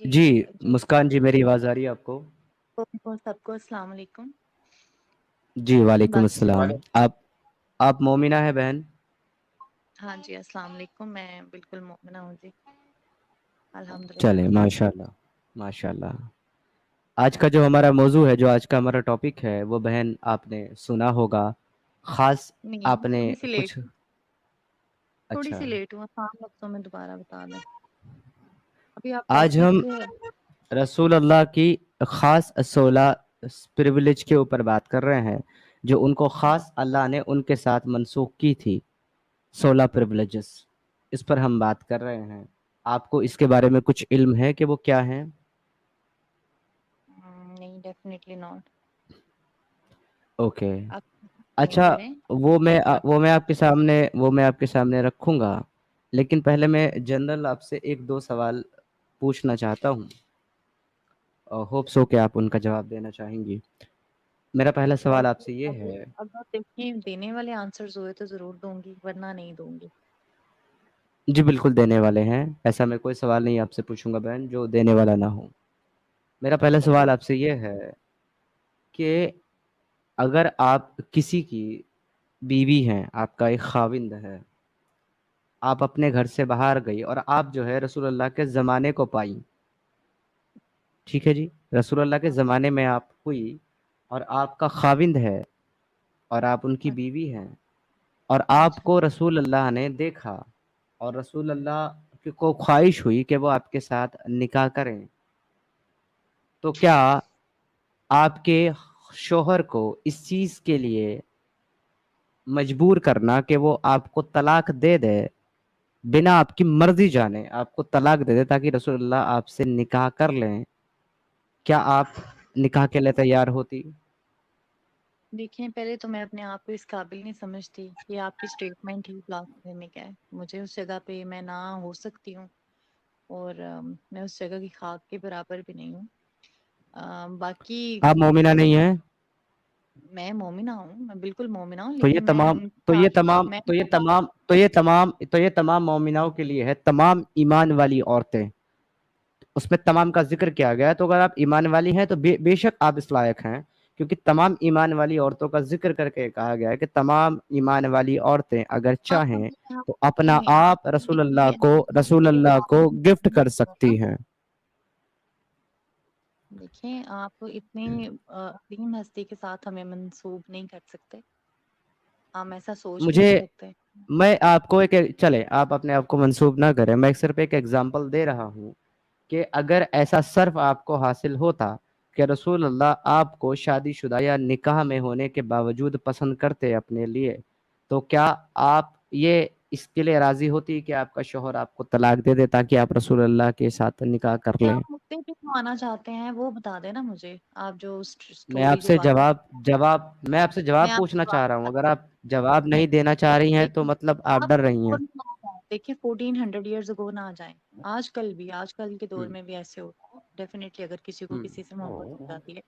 जी, जी, जी। मुस्कान जी, मेरी आवाज़ आ रही है आपको? सबको अस्सलाम वालेकुम। जी, वालेकुम बाकी सब अस्सलाम। आप मोमिना हैं बहन? हाँ जी, अस्सलाम वालेकुम। मैं बिल्कुल मोमिना हूँ जी, चलें, अल्हम्दुलिल्लाह। माशाल्लाह, माशाल्लाह। आज का जो हमारा मौजू है, जो आज का हमारा टॉपिक है, वो बहन आपने सुना होगा। ख़ास नहीं, आपने कुछ अच्छा, थोड़ी-सी लेट हूँ, आसान लफ्ज़ों में दोबारा बता दें। अभी आप आज हम टॉपिक रसूल अल्लाह की ख़ास 16 प्रिविलेज के ऊपर बात कर रहे हैं, जो उनको ख़ास अल्लाह ने उनके साथ मनसूख की थी, 16 प्रिविलेजेस। इस पर हम बात कर रहे हैं। आपको इसके बारे में कुछ इल्म है कि वो क्या हैं? नहीं, डेफ़िनिटली नॉट। ओके। आप एक्सप्लेन अच्छा, करें। वो मैं आपके सामने रखूँगा। लेकिन पहले मैं जनरल आपसे 1-2 सवाल पूछना चाहता हूँ। होप सो कि आप उनका जवाब देना चाहेंगी। मेरा पहला और सवाल आपसे ये अगर है। अगर देखिए देने वाले आंसर्स हुए तो ज़रूर दूँगी, वरना नहीं दूँगी। जी, बिल्कुल देने वाले हैं। ऐसा मैं कोई सवाल नहीं आपसे पूछूँगा बहन जो देने वाला ना हो। मेरा पहला चलिए। सवाल आपसे ये है कि अगर आप किसी की बीवी हैं, आपका एक ख़ाविंद है, आप अपने घर से बाहर गई और आप जो है रसूल अल्लाह के ज़माने को पाई, ठीक है जी? रसूल अल्लाह के ज़माने में आप हुई और आपका ख़ाविंद है और आप उनकी बीवी हैं और अच्छा। आपको रसूल अल्लाह ने देखा और रसूल अल्लाह को ख्वाहिश हुई कि वो आपके साथ निकाह करें, तो क्या आपके शौहर को इस चीज़ के लिए मजबूर करना कि वो आपको तलाक दे दे, बिना आपकी मर्ज़ी जाने आपको तलाक दे दे ताकि रसूलुल्लाह आपसे निकाह कर लें, क्या आप निकाह के लिए तैयार होती? देखिए, पहले तो मैं अपने आप को इस काबिल नहीं समझती कि आपकी स्टेटमेंट ही ब्लास्फेमिक है। मुझे उस जगह पे मैं ना हो सकती हूँ और मैं उस जगह की खाक के बराबर भी नहीं हूँ। बाकी आप मोमिना नहीं हैं? मैं मोमिना हूँ, मैं बिल्कुल मोमिना हूँ, तो ये लेकिन मैं तमाम तो उनका ये तमाम मैं तो ये तमाम तो ये तमाम मोमिनाओं के लिए है, तमाम ईमान वाली औरतें। उसमें तमाम का ज़िक्र किया गया है, तो अगर आप ईमान वाली हैं तो बेशक आप इस लायक हैं, क्योंकि तमाम ईमान वाली औरतों का ज़िक्र करके कहा गया है कि तमाम ईमान वाली औरतें अगर आप चाहें अपने आप तो अपना नहीं, आप आप देखिए रसूल मेरी अल्लाह बात को गिफ्ट सुनिए कर सकती थोड़ा। हैं। देखिए, आप इतनी अजीम हस्ती के साथ हमें मंसूब नहीं कर सकते। हम ऐसा सोच भी मुझे नहीं सकते। मैं आपको चले आप अपने आप को मंसूब ना करें, मैं सिर्फ एक एग्जांपल दे रहा हूँ कि अगर ऐसा सर्फ आपको हासिल होता कि रसूल अल्लाह आपको शादीशुदा या निकाह में होने के बावजूद पसंद करते अपने लिए, तो क्या आप ये इसके लिए राजी होती कि आपका शौहर आपको तलाक दे दे ताकि आप रसूल अल्लाह के साथ निकाह कर क्या लें? आप मुझसे भी जो आना चाहते हैं वो बता देना मुझे। आप जो मैं स्टोरी जो आपसे बात मैं आपसे मैं जवाब आपको पूछना चाह जवाब रहा हूँ। अगर बताती आप जवाब हूँ। नहीं देना चाह रही हैं तो देखिए, मतलब आप आप डर उस रही दौर हैं। में ना जाएं। देखिए 1400 ईयर्स अगो ना जाएं। आजकल के दौर हम्म, में भी ऐसे होता है डेफिनेटली। अगर किसी को हम्म, किसी से मोहब्बत हो जाती है,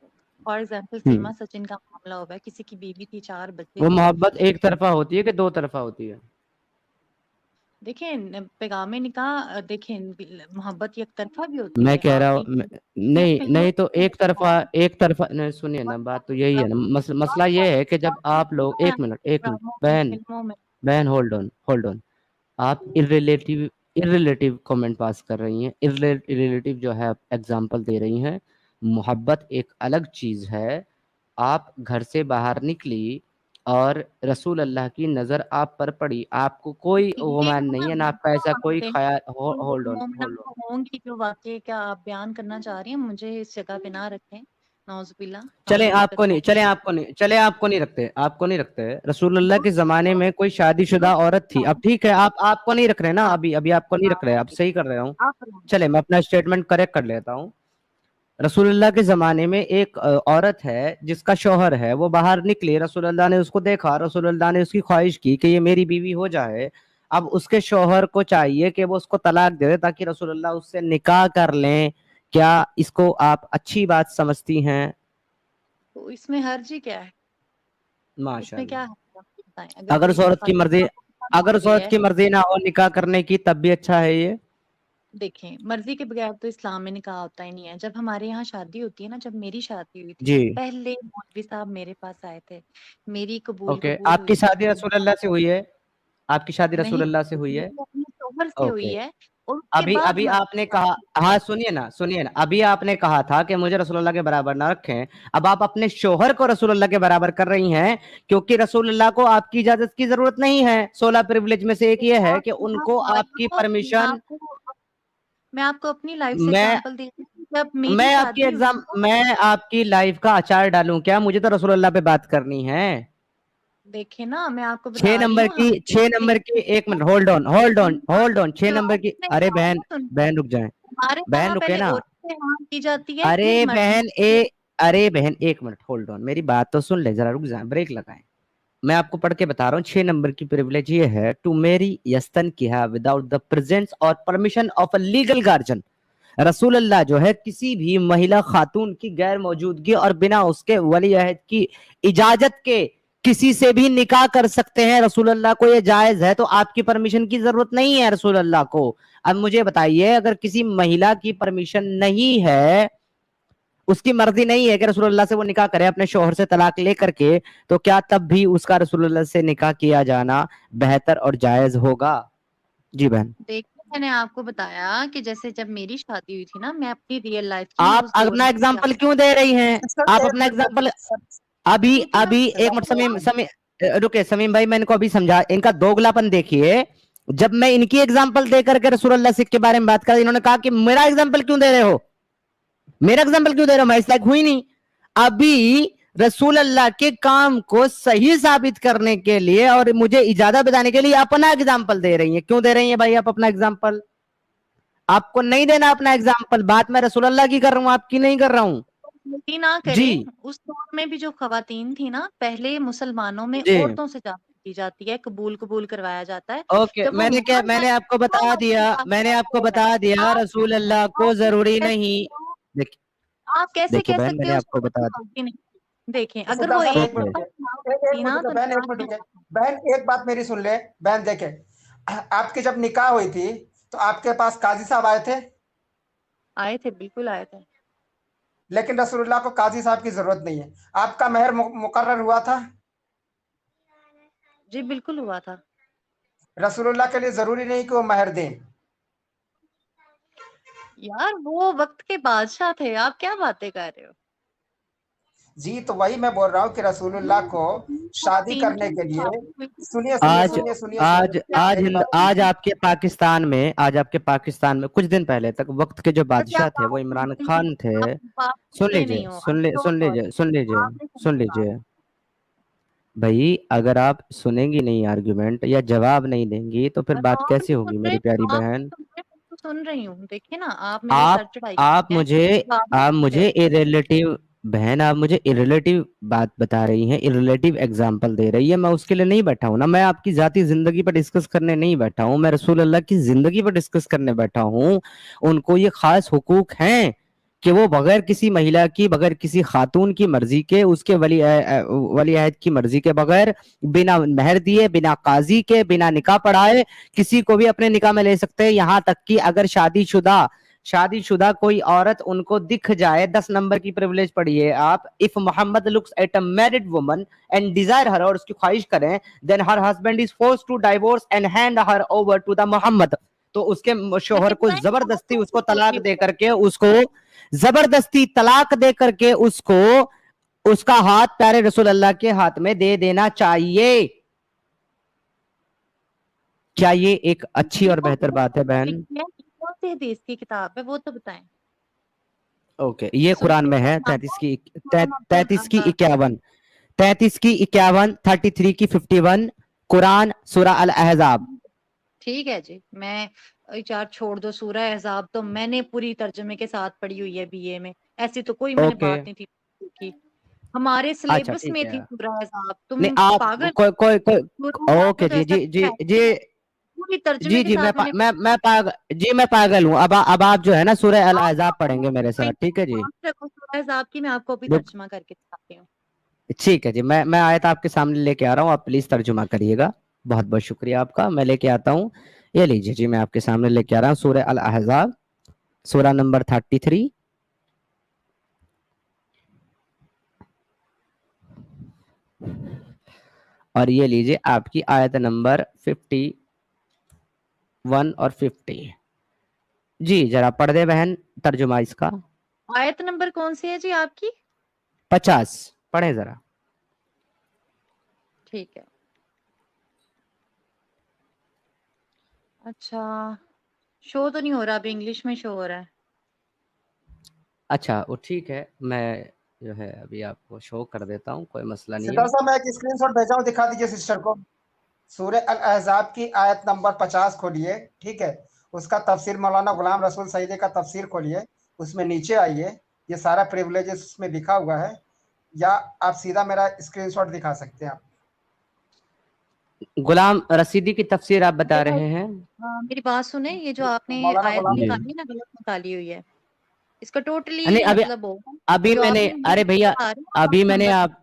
फॉर एग्जाम्पल हम्म। सीमा सचिन का मामला हुआ है, किसी की बीवी थी, 4 बच्चे वो थे। मोहब्बत एक तरफा होती है कि दो तरफा होती है? देखिए पैगाम निकाह देखिए मोहब्बत एक तरफा भी होती मैं है। कह रहा आप हूँ एक नहीं फिल्मों नहीं, तो एक तरफा नहीं, सुनिए ना, बात तो यही है ना। मसला ये है कि जब आप लोग, एक मिनट बहन, फिल्मों में बहन, होल्ड ऑन। आप इररिलेटिव कमेंट पास कर रही हैं, इररिलेटिव जो है एग्जांपल दे रही हैं। मोहब्बत एक अलग चीज है। आप घर से बाहर निकली और रसूल अल्लाह की नजर आप पर पड़ी, आपको कोई ये गुमान नहीं ना है ना आपका ऐसा कोई बातें ख्याल। जो मोमिना होल्ड ऑन। को होंगी, जो वाकये क्या आप बयान करना चाह रही हैं, मुझे इस जगह पे ना रखें। नौजुबिल्ला, हम लोग इकट्ठों आपको नहीं रखते। रसूल अल्लाह के जमाने में कोई शादीशुदा औरत थी, अब ठीक है, आप आपको नहीं रख रहे ना, हाँ अभी अभी आपको नहीं रख रहे, अब हाँ, सही कर रहा हूँ। आप चले, मैं अपना स्टेटमेंट करेक्ट कर लेता हूँ। रसूलुल्लाह के ज़माने में एक औरत है जिसका शौहर है, वो बाहर निकली, रसूलुल्लाह ने उसको देखा, रसूलुल्लाह ने उसकी ख्वाहिश की कि ये मेरी बीवी हो जाए। अब उसके शौहर को चाहिए कि वो उसको तलाक दे दे ताकि रसूलुल्लाह उससे निकाह कर लें। क्या इसको आप अच्छी बात समझती हैं? तो इसमें हर्ज ही क्या है? इसमें क्या माशाल्लाह। है आप बताएं। अगर कोई अगर उस ख्वाहिश औरत की मर्जी ना हो निकाह करने की, तब भी अच्छा है ये। देखें, मर्जी के बगैर तो इस्लाम में निकाह होता ही नहीं है। जब हमारे यहाँ शादी होती है ना, जब मेरी शादी हुई थी, जी। पहले मौलवी साहब मेरे पास आए थे, मेरी कबूल ओके, कबूल हुई आपकी थी। शादी रसूल अल्लाह से हुई है? आपकी शादी नहीं, रसूल अल्लाह से हुई है? मेरी अपने शोहर से हुई ओके। है, और उसके अभी बाद अभी हमारी आपने कहा, शादी। हाँ सुनिए ना, अभी आपने कहा था कि मुझे रसूलुल्लाह के बराबर ना रखें। अब आप अपने शोहर को रसूलुल्लाह के बराबर कर रही हैं, क्योंकि रसूलुल्लाह को आपकी इजाजत की जरूरत नहीं है। 16 प्रिविलेज में से एक ये है कि उनको आपकी परमिशन। मैं आपको अपनी लाइफ से मैं एग्जांपल देती हूँ, जब मेरी शादी हुई तो मैं आपकी लाइफ का अचार डालूं क्या? मुझे तो रसूलुल्लाह पे बात करनी है। देखे ना, मैं आपको छह बता रही नंबर हूँ की, हमारी 6 नंबर की, एक मिनट, होल्ड ऑन, 6 नंबर की। नहीं, अरे बात बहन, तो सुन, बहन रुक जाए, हमारे बहन यहाँ रुके पहले ना। औरत से हाँ की जाती है, अरे फिर मर्द बहन से। ए अरे बहन, 1 मिनट होल्ड ऑन, मेरी बात तो सुन ले जरा, रुक जाए, ब्रेक लगाएं। मैं आपको पढ़ के बता रहा हूँ। 6 नंबर की प्रिविलेज ये है, टू मैरी यस्तन किया विदाउट द प्रेजेंस और permission of a legal guardian. रसूल अल्लाह जो है किसी भी महिला खातून की गैर मौजूदगी और बिना उसके वली अहद की इजाजत के किसी से भी निकाह कर सकते हैं। रसूल अल्लाह को ये जायज है, तो आपकी परमिशन की जरूरत नहीं है रसूल अल्लाह को। अब मुझे बताइए, अगर किसी महिला की परमिशन नहीं है, उसकी मर्जी नहीं है कि रसूलुल्लाह से वो निकाह करे अपने शोहर से तलाक लेकर के, तो क्या तब भी उसका रसूलुल्लाह से निकाह किया जाना बेहतर और जायज होगा? जी बहन। देखिए, मैंने आपको बताया कि जैसे जब मेरी शादी हुई थी ना, मैं अपनी रियल लाइफ की मैं आप उस दौर अपना में एग्जाम्पल क्यों दे रही हैं? सर आप एक अपना मिनट एग्जाम्पल सर, अभी क्योंकि मैं अभी एक मिनट, सर, समीम समीम रुके, समीम भाई, मैंने को अभी समझा। इनका दोगलापन देखिए। जब मैं इनकी एग्जाम्पल दे करके रसूलुल्लाह से के बारे में बात कर, इन्होंने कहा कि मेरा एग्जाम्पल क्यों दे रहे हो, मेरा एग्जाम्पल क्यों दे रहे हो, मैं इस लायक हुई नहीं। अभी रसूल अल्लाह के काम को सही साबित करने के लिए और मुझे इजाजत बताने के लिए अपना एग्जाम्पल दे रही हैं। क्यों दे रही हैं भाई आप अपना एग्जाम्पल? आपको नहीं देना अपना एग्जाम्पल। बात मैं रसूल अल्लाह की कर रहा हूं, आपकी नहीं कर रहा हूं। गलती ना जी करें। उस दौर में भी जो खवातीन थी ना, पहले मुसलमानों में जी। औरतों से जाती की जाती है, कबूल कबूल करवाया जाता है। ओके, जब वो मैंने क्या, मान मैंने जाती आपको है, बता तब दिया, निकाह मैंने करवाया आपको जाता है। बता दिया आप रसूल अल्लाह को आप जरूरी कैसे नहीं। देखिए, आप कैसे देखिए कह बहन, सकते मैंने हो आपको उसको बता गलती नहीं? देखें, अगर सरदार वो साहब एक एक मिनट ओके। रुके, दफा तलाक एक देती मिनट ना, रुके, तो बहन एक निकाह मिनट नहीं रुके। होता। बहन एक बात मेरी सुन ले। बहन देखे, आपकी जब निकाह हुई थी तो आपके पास काजी साहब आए थे, आए थे, बिल्कुल आए थे। लेकिन रसूलुल्लाह को काजी साहब की जरूरत नहीं है। आपका मेहर मुकर्रर हुआ था। जी बिल्कुल हुआ था। रसूलुल्लाह के लिए जरूरी नहीं कि वो मेहर दें। यार वो वक्त के बादशाह थे, आप क्या बातें कर रहे हो? जी तो वही मैं बोल रहा हूँ कि रसूलुल्लाह को शादी खवातीन करने की के लिए, शादी हुई थी, सुनिए सुनिए आज सुनिए सुनिए आज सुनिए आज मेरी हिंद बात आज सुनिए। आपके पाकिस्तान में, आज आपके पाकिस्तान में कुछ दिन पहले तक वक्त के जो सर क्या बादशाह थे वो बात इमरान सुनते नहीं खान हो? थे। आप बात सुन सुनते लीजिए, नहीं हो, आप तो सुन लीजिए, सुन लीजिए, आपने सुन समझा। लीजिए। भाई अगर आप सुनेंगी नहीं आर्गुमेंट या जवाब नहीं देंगी, तो फिर बात जवाब कैसे नहीं सुन होगी रहे, मेरी प्यारी आप नहीं बहन? सुन रहे, मैं तो सुन रही हूँ। देखिए ना, आप मेरे आप सर चढ़ाई आप है, मुझे जवाब नहीं आप सुन मुझे रहे। इरिलेटिव, बहन आप मुझे इरिलेटिव बात बता रही हैं, इरिलेटिव एग्जांपल दे रही है। मैं उसके लिए नहीं बैठा हूं ना, मैं आपकी जाती जिंदगी पर डिस्कस करने नहीं बैठा हूं, मैं रसूल अल्लाह की जिंदगी पर डिस्कस करने बैठा हूं। उनको ये खास हुकूक हैं कि वो बगैर किसी महिला की, बगैर किसी खातून की मर्जी के, उसके वली अहद की मर्जी के बगैर, बिना मेहर दिए, बिना काजी के, बिना निकाह पढ़ाए किसी को भी अपने निकाह में ले सकते हैं। यहाँ तक कि अगर शादीशुदा कोई औरत उनको दिख जाए, 10 नंबर की प्रिविलेज पढ़िए आप, if Mohammed looks at a married woman and desire her, और उसकी ख्वाहिश करें, then her husband is force to divorce and hand her over to the Mohammed. तो उसके शोहर लेकिन को मैं जबरदस्ती उसको कैसे तलाक बोली दे हूँ? करके, उसको जबरदस्ती तलाक दे करके उसको उसका हाथ प्यारे रसूल अल्लाह के हाथ में दे देना चाहिए। क्या ये एक अच्छी ये और कौन बेहतर सी बात है हदीस बहन? लिखी है? ये कौन सी हदीस की किताब है, वो तो बताएं। ओके, ये कुरान सुनिए में मैं है, आपको 33 की 51, 33 की 51, 33 की 51, कुरान सूरा अल अहजाब। ठीक है जी, मैं यार छोड़ दो, सूरह अहज़ाब तो मैंने पूरी तर्जुमे के साथ पढ़ी हुई है बीए में। ऐसी तो कोई मैंने ओके, बात नहीं थी की। हमारे अच्छा सिलेबस ठीक में है। थी सूरह अहज़ाब। नहीं तुम आप पागल? कोई सूरह अहज़ाब को ओके, तो जी ऐसा जी कुछ जी है जी नहीं। पूरी जी तर्जुमे के जी, साथ मैंने मैं पागल हूँ। अब आप जो है ना सूरह अल आप अहजाब पढ़ेंगे मेरे साथ, ठीक है जी? रखो सूरह अहज़ाब की, मैं आपको अभी रुक, तर्जुमा करके दिखाती हूँ। ठीक है जी, मैं आयत आपके सामने लेके आ रहा हूँ, आप प्लीज तर्जुमा करिएगा। बहुत बहुत शुक्रिया आपका, मैं लेके आता हूँ। ये लीजिए जी, मैं आपके सामने लेके आ रहा हूँ सूरह अल अहज़ाब, सूरह नंबर 33, और ये लीजिए आपकी आयत नंबर 51 और 50। जी जरा पढ़ दे बहन तर्जुमा इसका। आयत नंबर कौन सी है जी आपकी? 50 पढ़े जरा। ठीक है। अच्छा, शो तो नहीं हो रहा, अभी इंग्लिश में शो हो रहा है। अच्छा वो ठीक है, मैं जो है अभी आपको शो कर देता हूँ, कोई मसला नहीं सिद्धार्थ है। साहब, मैं एक स्क्रीनशॉट भेजा हूँ, दिखा दीजिए सिस्टर को। सूरह अल अहज़ाब की आयत नंबर 50 खोलिए, ठीक है। उसका तफसीर मौलाना गुलाम रसूल सईदी का तफसीर खोलिए, उसमें नीचे आइए, ये सारा प्रिविलेजेस उसमें लिखा हुआ है, या आप सीधा मेरा स्क्रीनशॉट दिखा सकते हैं आप। गुलाम रसीदी की तफसीर आप बता देखो, रहे हैं? मेरी बात सुने, ये जो आपने मौलाना आयत गुलाम जी निकाली है ना, गलत निकाली हुई है। इसका टोटली नहीं, अभी मतलब होगा अभी जो मैंने, आपने इंग्लिश अरे में भैया बता रहे हो, अभी आयत मैंने नंबर आप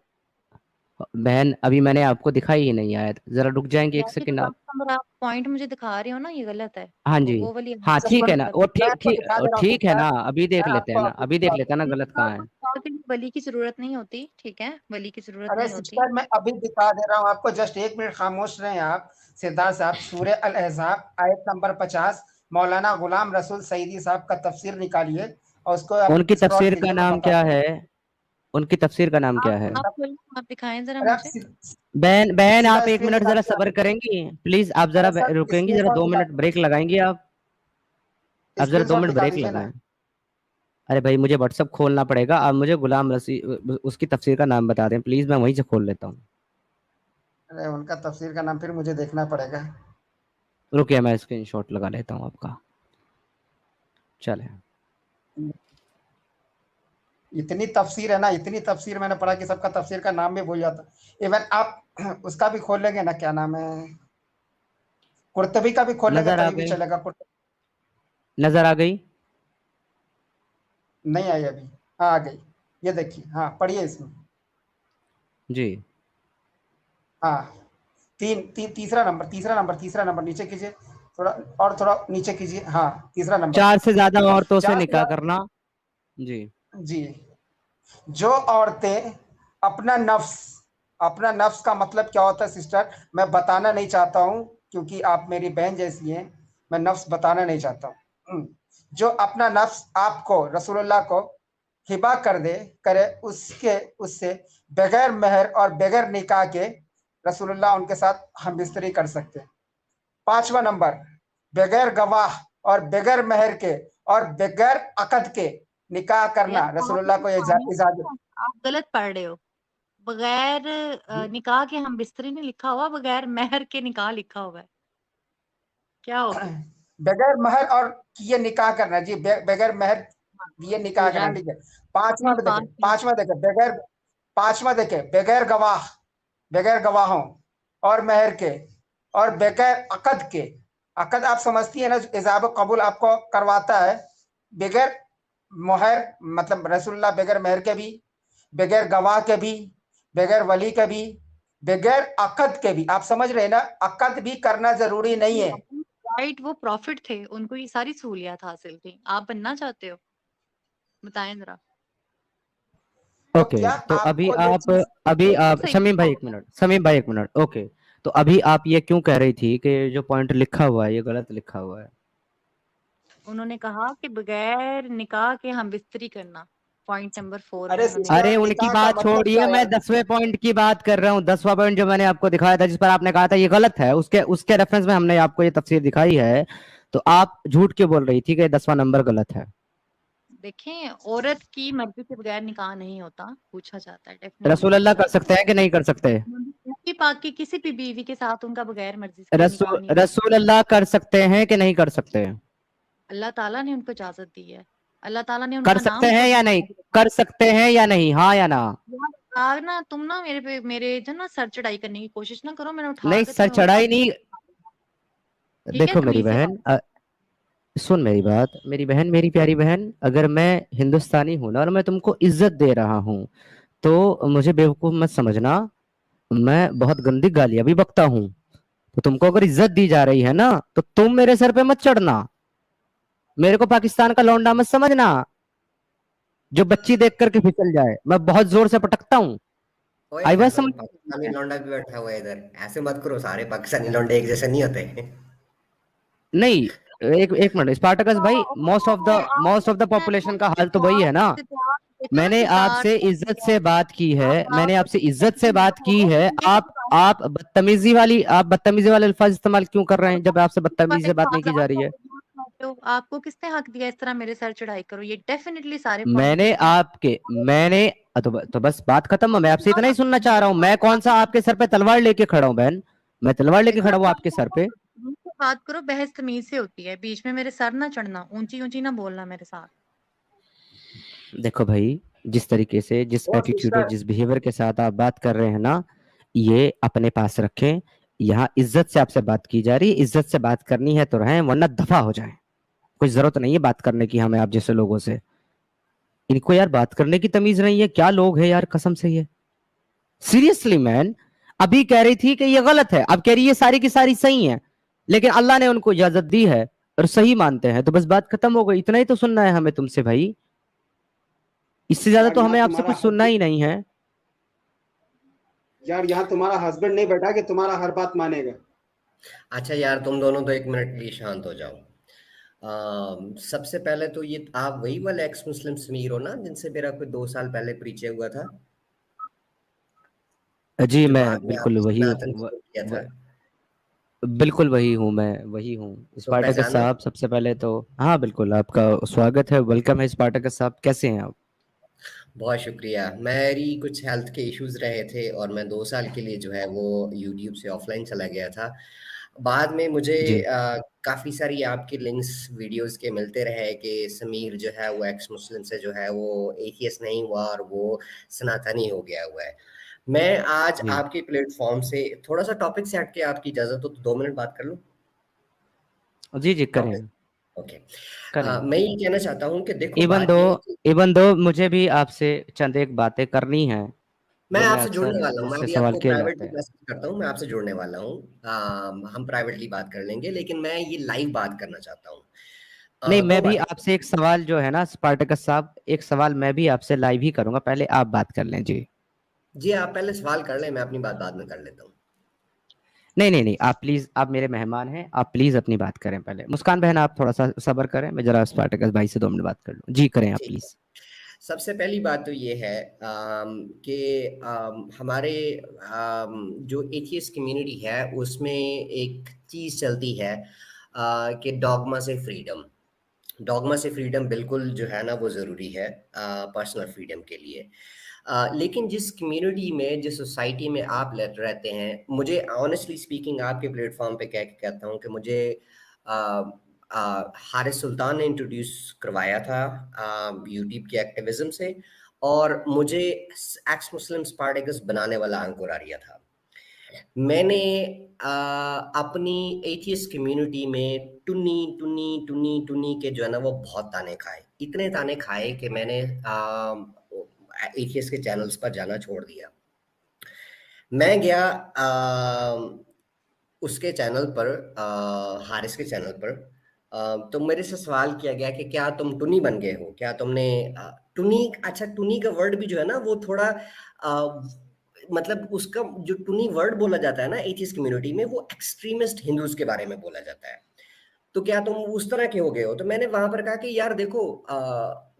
बहन अभी मैंने आपको दिखाई ही नहीं आयत, जरा रुक जाएंगे एक यानी जो सेकंड आप। नंबर आप पॉइंट मुझे दिखा रहे हो ना, ये गलत है। हाँ जी, वो वाली हाँ आयत ठीक है नंबर ना, गलत वो मैं ठीक आपको ठीक दिखा दे रहा हूँ ठीक है सिस्टर, ना, अभी देख मैं लेते हैं आपको ना, अभी अभी देख दिखा लेते हैं ना है। गलत कहाँ है। के लिए वली की जरूरत नहीं होती, ठीक है, वली की जरूरत अरे नहीं होती। सिस्टर, मैं अभी दिखा दे रहा हूँ आपको, जस्ट 1 मिनट खामोश रहें आप। सिद्धार्थ साहब, सूरह अल अहज़ाब आयत नंबर 50, मौलाना गुलाम रसूल सईदी साहब का तफसीर निकालिए और उसको आप उनकी स्क्रॉल तफसीर का कीजिए, मैं नाम क्या बताता हूँ। है? उनकी तफसीर का नाम क्या है? आप खोलिए, आप दिखाएं जरा अरे आप मुझे। बहन बहन सीधा आप एक स्क्रीन मिनट जरा निकालिए आप। सब्र करेंगी प्लीज, आप जरा अरे सर, रुकेंगी, स्क्रीन जरा शॉट 2 मिनट ब्रेक लगाएंगी आप। आप जरा स्क्रीन 2 मिनट दिखा ब्रेक दीजिए ना। लगाएं। अरे भाई मुझे व्हाट्सअप खोलना पड़ेगा, आप मुझे गुलाम रसी उसकी तफसीर का नाम बता दें प्लीज, मैं वहीं से खोल लेता हूँ। अरे उनका तफसीर का नाम फिर मुझे देखना पड़ेगा। रुकिए मैं स्क्रीनशॉट लगा लेता हूँ आपका, चले। इतनी तफसीर है ना, इतनी तफसीर मैंने पढ़ा कि सबका तफसीर का नाम भी भूल जाता। इवन आप उसका भी खोल लेंगे ना, क्या नाम है, कुर्तबी का भी खोल लेंगे नजर आ तभी भी गई, चलेगा। नजर आ गई। नहीं आई अभी? हाँ आ गई, ये देखिए, हाँ पढ़िए इसमें। जी हाँ, तीसरा नंबर नीचे कीजिए, थोड़ा और थोड़ा नीचे कीजिए, हाँ तीसरा नंबर। 4 से ज्यादा औरतों से चार से निकाह ज्यादा- करना। जी जी, जो औरतें अपना नफ्स, अपना नफ्स का मतलब क्या होता है सिस्टर, मैं बताना नहीं चाहता हूँ, क्योंकि आप मेरी बहन जैसी हैं, मैं नफ्स बताना नहीं चाहता हूँ। जो अपना नफ्स आपको, रसूलुल्लाह को हिबा कर दे, करे, उसके उससे बगैर मेहर और बगैर निकाह के रसूलुल्लाह उनके साथ हम बिस्तरी कर सकते हैं। 5वां नंबर, बगैर गवाह और बगैर मेहर के और बगैर अकद के निकाह यार करना आप रसूलुल्लाह को इजाजत। आप गलत पढ़ रहे हो। बगैर निकाह के हम बिस्तरी नहीं लिखा हुआ, बगैर मेहर के निकाह लिखा हुआ है। क्या हो गया? बगैर महर और किए निकाह करना जी, बगैर महर किए निकाह करना, राइट। ठीक है। आपने पांचवा में देखे, बात की। बगैर, पांचवा देखे, बगैर गवाह, बगैर गवाहों और मेहर के और बगैर अकद के। अकद आप समझती है ना, इजाब कबूल आपको करवाता है। बगैर मोहर मतलब रसूलुल्लाह बगैर मेहर के भी, बगैर गवाह के भी, बगैर वली के भी, बगैर अकद के भी। आप समझ रहे हैं ना, अकद भी करना जरूरी नहीं है। राइट, वो प्रॉफिट थे, उनको ये सारी सहूलियत हासिल थी। आप बनना चाहते हो? बताएं जरा। तो ओके, क्या तो आपको ये चीज, अभी बिल्कुल आप सही शमीम लिखा भाई एक हुआ है। मिनट, शमीम भाई एक मिनट, ओके। तो अभी आप ये क्यों कह रही थी कि जो पॉइंट लिखा हुआ है ये गलत लिखा हुआ है? उन्होंने कहा कि बगैर निकाह के हम बिस्तरी करना, पॉइंट नंबर 4 में अरे उन्होंने अरे सिस्टर, लिखा। उनकी निकाह का बात मतलब क्या छोड़िए, मैं है? 10वें पॉइंट की बात कर रहा हूँ। 10वां पॉइंट जो मैंने आपको दिखाया था, जिस पर आपने कहा था ये गलत है, उसके उसके रेफरेंस में हमने आपको ये तफसीर दिखाई है। तो आप झूठ क्यों बोल रही थी कि 10वां नंबर गलत है? देखें, औरत की मर्जी के बगैर निकाह नहीं होता, पूछा जाता है, डेफिनेटली रसूल अल्लाह पूछा कर जाता सकते हैं कि नहीं कर सकते? है। नबी पाक की किसी भी बीवी के साथ उनका बगैर मर्जी के निकाह नहीं होता। रसूल अल्लाह कर सकते हैं कि नहीं कर सकते? अल्लाह ताला ने उनको इजाजत दी है। अल्लाह ताला ने कर उनका सकते नाम हैं खुद या नहीं? मुबारक रखा कर सकते हैं या नहीं, हाँ या ना? है। यार ना तुम ना मेरे पे, मेरे जो ना सर चढ़ाई करने की कोशिश ना करो, मैंने उठा नहीं के सर तुम्हें चढ़ाई उठाऊंगी। नहीं। ठीक है, देखो मेरी तमीज से बहन, बात। सुन मेरी बात, मेरी बहन, मेरी प्यारी बहन, अगर मैं हिंदुस्तानी हूं ना और मैं तुमको इज्जत दे रहा हूँ तो मुझे बेवकूफ मत समझना। मैं बहुत गंदी गालियां भी बकता हूँ, तो तुमको अगर इज्जत दी जा रही है ना तो तुम मेरे सर पे मत चढ़ना, मेरे को पाकिस्तान का लौंडा मत समझना जो बच्ची देख करके फिसल जाए। मैं बहुत जोर से पटकता हूँ। ओए आई बात हेलो, समझ? पाकिस्तानी लौंडा भी बैठा हुआ है इधर, ऐसे मत करो, सारे पाकिस्तानी लौंडे एक जैसे नहीं होते। नहीं, एक एक मिनट स्पार्टकस भाई, मोस्ट ऑफ द पॉपुलेशन का हाल तो वही है ना। मैंने आपसे इज्जत से बात की है, मैंने आपसे इज्जत से बात की है। आप बदतमीजी वाले अल्फाज इस्तेमाल क्यों कर रहे हैं जब आपसे बदतमीजी से बात नहीं की जा रही है? आपको किसने हक दिया इस तरह मेरे सर चढ़ाई करो? ये डेफिनेटली सारे मैंने आपके मैंने तो बस बात खत्म। मैं आपसे इतना ही सुनना चाह रहा हूँ, मैं कौन सा आपके सर पे तलवार लेके खड़ा हूँ बहन? मैं तलवार लेके खड़ा हूँ आपके सर पे? बात करो, बहस तमीज से होती है, बीच में मेरे सर ना चढ़ना, ऊंची ऊंची ना बोलना मेरे साथ। देखो भाई, जिस तरीके से, जिस वो एटीट्यूड और सिस्टर, जिस बिहेवियर के साथ आप बात कर रहे हैं ना, ये अपने पास रखें। यहाँ इज्जत से आपसे बात की जा रही है, इज्जत से बात करनी है तो रहें, वरना दफा हो जाए। कोई जरूरत नहीं है बात करने की हमें आप जैसे लोगों से। इनको यार बात करने की तमीज नहीं है, क्या लोग हैं यार, कसम से। ये सीरियसली मैन, अभी कह रही थी कि ये गलत है, अब कह रही है सारी की सारी सही है, लेकिन अल्लाह ने उनको इजाजत दी है और सही मानते हैं, तो बस बात खत्म हो गई। इतना ही तो सुनना है हमें तुमसे भाई, इससे ज्यादा यार तो यहाँ हमें आपसे तुम्हारा कुछ सुनना ही नहीं है। यार यहाँ तुम्हारा हस्बैंड नहीं बैठा कि तुम्हारा हर बात मानेगा। अच्छा यार, तुम दोनों तो 1 मिनट के लिए शांत हो जाओ। सबसे पहले तो ये आप वही वाले एक्स मुस्लिम समीर हो ना, जिनसे मेरा कोई 2 साल पहले परिचय हुआ था, जी जो मैं बाद में बिल्कुल आपने वही सनातन कबूल किया था। बिल्कुल वही हूँ, मैं वही हूँ तो स्पार्टकस पहचाना? साहब। सबसे पहले तो हाँ बिल्कुल, आपका स्वागत है, वेलकम है स्पार्टकस साहब। कैसे हैं आप? बहुत शुक्रिया। मेरी कुछ हेल्थ के इश्यूज रहे थे और मैं 2 साल के लिए जो है वो यूट्यूब से ऑफलाइन चला गया था। बाद में मुझे जी काफ़ी सारी आपके लिंक्स वीडियोस के मिलते रहे कि समीर जो है वो एक्स मुस्लिम से जो है वो एथियस्ट नहीं हुआ और वो सनातनी हो गया हुआ है। मैं आज जी आपके प्लेटफॉर्म से थोड़ा सा टॉपिक से हट के, आपकी इजाज़त हो तो 2 मिनट बात कर लूँ? जी जी करें टॉपिक, ओके। करें। मैं ये कहना चाहता हूँ कि देखो, इवन दो बात ये है कि इवन दो मुझे भी आपसे चंद एक बातें करनी है मैं जो मैं आपसे जुड़ने अक्सर वाला हूँ। मैं मुझसे अभी सवाल आपको किए जाते प्राइवेटली हैं। मैसेज करता हूँ, मैं आपसे जुड़ने वाला हूँ। हम प्राइवेटली बात कर लेंगे, लेकिन मैं ये लाइव बात करना चाहता हूँ। नहीं, दो मैं भी बातें। आपसे एक सवाल जो है ना स्पार्टकस साहब, एक सवाल मैं भी आपसे लाइव ही करूंगा, पहले आप बात कर लें जी। जी, आप पहले सवाल कर लें, मैं अपनी बात बाद में कर लेता हूँ। नहीं नहीं नहीं, आप प्लीज, आप मेरे मेहमान हैं, आप प्लीज अपनी बात करें पहले। मुस्कान बहन आप थोड़ा सा सब्र करें, मैं जरा स्पार्टकस भाई से 2 मिनट बात कर लूं। जी करें आप ठीक है। प्लीज। सबसे पहली बात तो ये है कि हमारे जो एथियस्ट कम्युनिटी है उसमें एक चीज़ चलती है कि डॉगमा से फ्रीडम बिल्कुल जो है ना वो ज़रूरी है पर्सनल फ्रीडम के लिए। लेकिन जिस कम्युनिटी में, जिस सोसाइटी में आप रहते हैं, मुझे ऑनेस्टली स्पीकिंग आपके प्लेटफॉर्म पे कह के कहता हूँ कि मुझे हारिस सुल्तान ने इंट्रोड्यूस करवाया था यूट्यूब के एक्टिविज्म से, और मुझे एक्स मुस्लिम स्पार्टकस बनाने वाला अंकुर आर्या था। मैंने अपनी एथियस्ट कम्युनिटी में टुन्नी टुन्नी टुन्नी टुन्नी के जो है ना वो बहुत ताने खाए, इतने ताने खाए कि मैंने एथियस्ट के चैनल्स पर जाना छोड़ दिया। मैं गया उसके चैनल पर, हारिस के चैनल पर। तो मेरे से सवाल किया गया कि क्या तुम टुनी बन गए हो, क्या तुमने टुनी, अच्छा टुनी का वर्ड भी जो है ना वो थोड़ा मतलब उसका जो टुनी वर्ड बोला जाता है ना एथियस्ट कम्युनिटी में, वो एक्सट्रीमिस्ट हिंदूज के बारे में बोला जाता है। तो क्या तुम उस तरह के हो गए हो? तो मैंने वहां पर कहा कि यार देखो,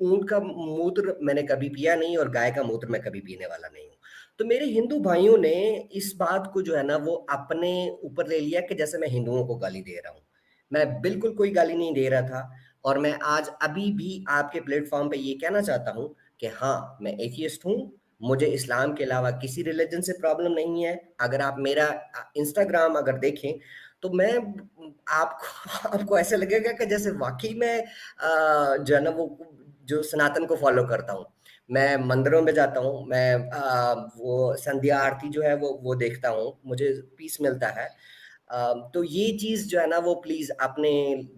ऊंट का मूत्र मैंने कभी पिया नहीं और गाय का मूत्र मैं कभी पीने वाला नहीं हूँ। तो मेरे हिंदू भाइयों ने इस बात को जो है ना वो अपने ऊपर ले लिया कि जैसे मैं हिंदुओं को गाली दे रहा हूँ। मैं बिल्कुल कोई गाली नहीं दे रहा था। और मैं आज अभी भी आपके प्लेटफॉर्म पे ये कहना चाहता हूँ कि हाँ, मैं एथियस्ट हूँ। मुझे इस्लाम के अलावा किसी रिलीजन से प्रॉब्लम नहीं है। अगर आप मेरा इंस्टाग्राम अगर देखें तो मैं आपको ऐसा लगेगा कि जैसे वाकई में जो है ना वो जो सनातन को फॉलो करता हूँ। मैं मंदिरों में जाता हूँ, मैं वो संध्या आरती जो है वो देखता हूँ, मुझे पीस मिलता है। तो ये चीज़ जो है ना वो प्लीज़ अपने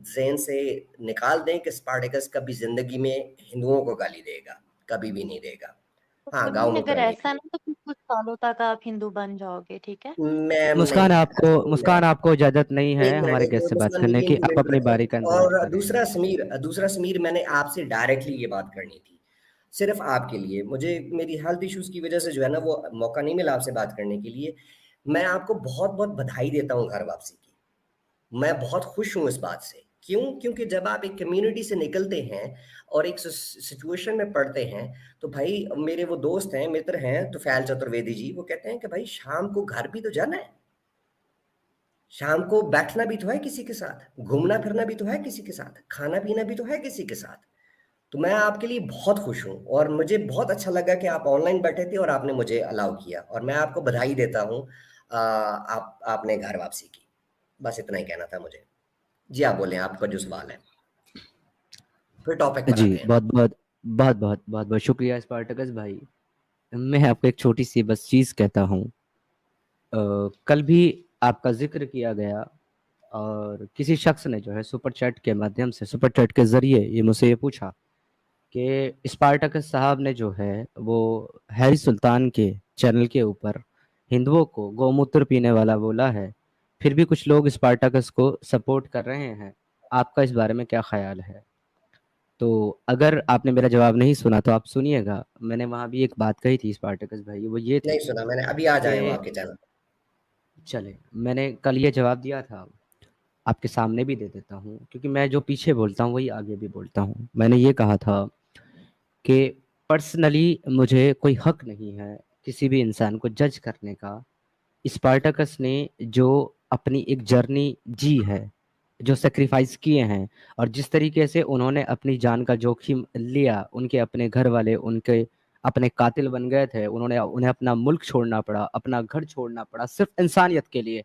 ज़हन से निकाल दें कि स्पार्टकस कभी ज़िंदगी में हिंदुओं को गाली देगा, कभी भी नहीं देगा। तो हाँ, तुनी गाँव में अगर करने के ऐसा लिए। ना तो फिर कुछ सालों तक आप हिंदू बन जाओगे, ठीक है? मैम नहीं, मुस्कान ऐसा आपको नहीं है। मुस्कान आपको इजाजत नहीं है एक मिनट, हमारे गेस्ट से बात मुस्कान करने मेरी की, आप इंटरनेट अपनी बारी का रखें। इंतजार और करें। दूसरा समीर, मैंने आपसे डायरेक्टली ये बात करनी थी, सिर्फ आपके लिए। मुझे मेरी हेल्थ इश्यूज की वजह से जो है ना वो मौका नहीं मिला आपसे बात करने के लिए। मैं आपको बहुत बहुत बधाई देता हूँ घर वापसी की। मैं बहुत खुश हूँ इस बात से। क्यों? क्योंकि जब आप एक कम्युनिटी से निकलते हैं और एक सिचुएशन में पड़ते हैं, तो भाई मेरे वो दोस्त हैं, मित्र हैं तुफैल चतुर्वेदी जी, वो कहते हैं कि भाई शाम को घर भी तो जाना है, शाम को बैठना भी तो है किसी के साथ, घूमना फिरना भी तो है किसी के साथ, खाना पीना भी तो है किसी के साथ। तो मैं आपके लिए बहुत खुश हूँ और मुझे बहुत अच्छा लगा कि आप ऑनलाइन बैठे थे और आपने मुझे अलाउ किया, और मैं आपको बधाई देता हूँ आप आपने घर वापसी की। बस इतना ही कहना था मुझे। जी आप बोलें, आपका जो सवाल है, फिर टॉपिक पर जी, आते हैं। बहुत बहुत शुक्रिया स्पार्टकस भाई। मैं आपको एक छोटी सी बस चीज़ कहता हूँ। कल भी आपका जिक्र किया गया और किसी शख्स ने जो है सुपर चैट के माध्यम से, सुपर चैट के ज़रिए ये मुझसे ये पूछा कि स्पार्टकस साहब ने जो है वो हैरी सुल्तान के चैनल के ऊपर हिंदुओं को गौमूत्र पीने वाला बोला है, फिर भी कुछ लोग स्पार्टकस को सपोर्ट कर रहे हैं। आपका इस बारे में क्या ख्याल है? तो अगर आपने मेरा जवाब नहीं सुना तो आप सुनिएगा। मैंने वहाँ भी एक बात कही थी स्पार्टकस भाई, वो ये थी नहीं सुना मैंने, अभी आज आया हूँ कि आपके चैनल। चले, मैंने कल ये जवाब दिया था, आपके सामने भी दे देता हूँ, क्योंकि मैं जो पीछे बोलता हूँ वही आगे भी बोलता हूँ। मैंने ये कहा था कि पर्सनली मुझे कोई हक नहीं है किसी भी इंसान को जज करने का। स्पार्टकस ने जो अपनी एक जर्नी जी है, जो सेक्रीफाइस किए हैं, और जिस तरीके से उन्होंने अपनी जान का जोखिम लिया, उनके अपने घर वाले उनके अपने कातिल बन गए थे, उन्हें अपना मुल्क छोड़ना पड़ा, अपना घर छोड़ना पड़ा सिर्फ इंसानियत के लिए।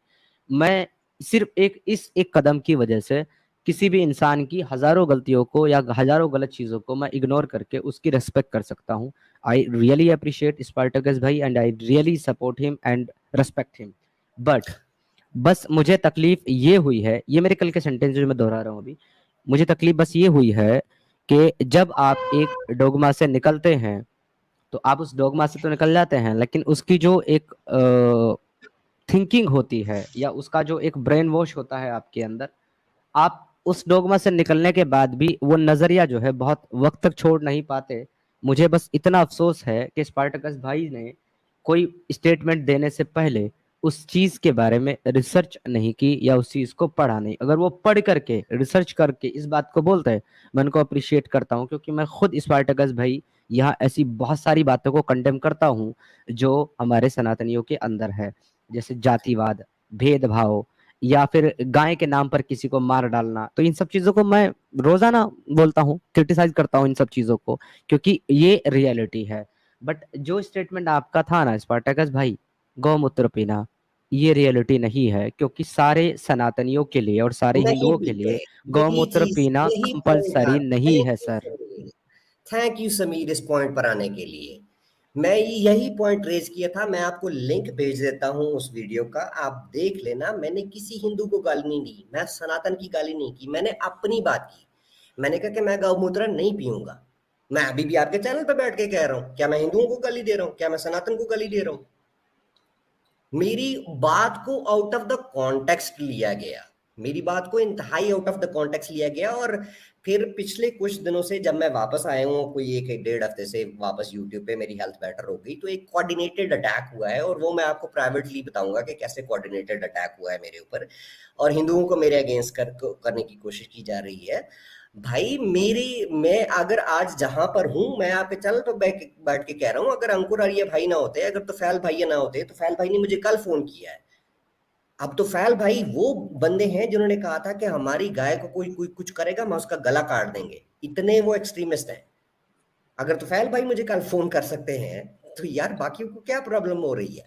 मैं सिर्फ इस एक कदम की वजह से किसी भी इंसान की हजारों गलतियों को या हजारों गलत चीज़ों को मैं इग्नोर करके उसकी रिस्पेक्ट कर सकता हूँ। आई रियली अप्रिशिएट स्पार्टकस भाई and I really support him and respect him. But बस मुझे तकलीफ ये हुई है, ये मेरे कल के सेंटेंस जो मैं दोहरा रहा हूँ अभी, मुझे तकलीफ बस ये हुई है कि जब आप एक डोगमा से निकलते हैं तो आप उस डोगमा से तो निकल जाते हैं, लेकिन उसकी जो एक थिंकिंग होती है या उसका जो एक ब्रेन वॉश होता है आपके अंदर, आप उस डोगमा से निकलने के बाद भी वो नजरिया जो है बहुत वक्त तक छोड़ नहीं पाते। मुझे बस इतना अफसोस है कि स्पार्टकस भाई ने कोई स्टेटमेंट देने से पहले उस चीज के बारे में रिसर्च नहीं की या उस चीज को पढ़ा नहीं। अगर वो पढ़ करके रिसर्च करके इस बात को बोलते हैं, मैं उनको अप्रिशिएट करता हूँ, क्योंकि मैं खुद स्पार्टकस भाई यहाँ ऐसी बहुत सारी बातों को कंडेम करता हूँ जो हमारे सनातनियों के अंदर है, जैसे जातिवाद, भेदभाव, या फिर गाय के नाम पर किसी को मार डालना। तो इन सब चीजों को मैं रोजाना बोलता हूँ, क्रिटिसाइज करता हूँ इन सब चीजों को, क्योंकि ये रियलिटी है। बट जो स्टेटमेंट आपका था ना स्पार्टकस भाई, गौमूत्र पीना, ये रियलिटी नहीं है, क्योंकि सारे सनातनियों के लिए और सारे नहीं हिंदुओं के पीते, लिए यही गौमूत्र चीज, पीना यही पॉइंट था। कंपलसरी नहीं थैंक है you sir. Sameer, thank you Sameer इस पॉइंट पर आने के लिए। मैं यही पॉइंट रेज किया था। मैं आपको लिंक भेज देता हूँ उस वीडियो का, आप देख लेना। मैंने किसी हिंदू को गाली नहीं दी, मैं सनातन की गाली नहीं की, मैंने अपनी बात की। मैंने कहा कि मैं गौमूत्र नहीं पीऊंगा। मैं अभी भी आपके चैनल पर बैठ के कह रहा हूँ, क्या मैं हिंदुओं को गाली दे रहा हूँ? क्या मैं सनातन को गाली दे रहा हूँ? मेरी बात को आउट ऑफ द कॉन्टेक्स्ट लिया गया, मेरी बात को इंतहाई आउट ऑफ द कॉन्टेक्स्ट लिया गया। और फिर पिछले कुछ दिनों से जब मैं वापस आया हूँ, कोई एक डेढ़ हफ्ते से वापस यूट्यूब पे, मेरी हेल्थ बेटर हो गई, तो एक कोऑर्डिनेटेड अटैक हुआ है, और वो मैं आपको प्राइवेटली बताऊंगा कि कैसे कोऑर्डिनेटेड अटैक हुआ है मेरे ऊपर, और हिंदुओं को मेरे अगेंस्ट करने की कोशिश की जा रही है। भाई मैं अगर आज जहां पर हूं, मैं आपके चैनल पर बैठ के कह रहा हूं, अगर अंकुर आर्य भाई ना होते, अगर तोफैल भाई ना होते, तो तोफैल भाई ने मुझे कल फोन किया है। अब तोफैल भाई वो बंदे हैं जिन्होंने कहा था कि हमारी गाय को कोई कोई कुछ करेगा, मैं उसका गला काट देंगे, इतने वो एक्सट्रीमिस्ट हैं। अगर तोफैल भाई मुझे कल फोन कर सकते हैं, तो यार बाकियों को क्या प्रॉब्लम हो रही है?